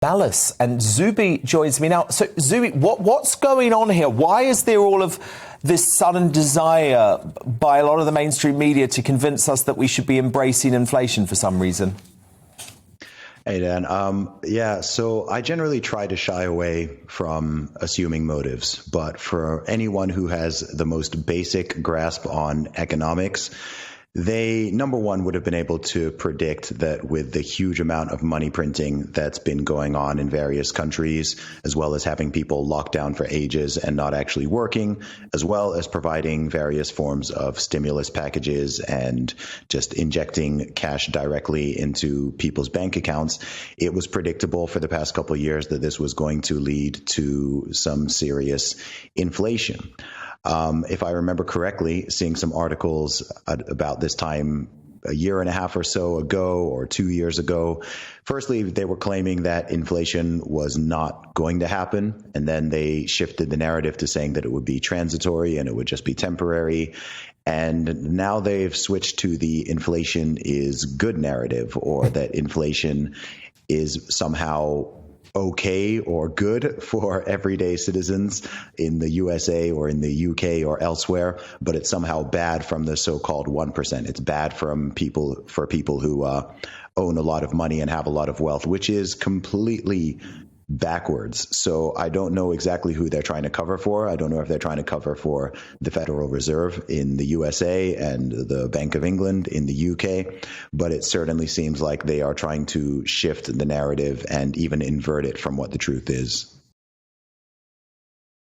Dallas, and Zuby joins me now. So, Zuby, what's going on here? Why is there all of this sudden desire by a lot of the mainstream media to convince us that we should be embracing inflation for some reason? Hey, Dan. So I generally try to shy away from assuming motives, but for anyone who has the most basic grasp on economics, they, number one, would have been able to predict that with the huge amount of money printing that's been going on in various countries, as well as having people locked down for ages and not actually working, as well as providing various forms of stimulus packages and just injecting cash directly into people's bank accounts, it was predictable for the past couple of years that this was going to lead to some serious inflation. If I remember correctly, seeing some articles about this time a year and a half or so ago or 2 years ago, firstly, they were claiming that inflation was not going to happen. And then they shifted the narrative to saying that it would be transitory and it would just be temporary. And now they've switched to the inflation is good narrative, or that inflation is somehow okay or good for everyday citizens in the USA or in the UK or elsewhere, but it's somehow bad from the so-called 1%. It's bad for people who own a lot of money and have a lot of wealth, which is completely backwards. So I don't know exactly who they're trying to cover for. I don't know if they're trying to cover for the Federal Reserve in the USA and the Bank of England in the UK, but it certainly seems like they are trying to shift the narrative and even invert it from what the truth is.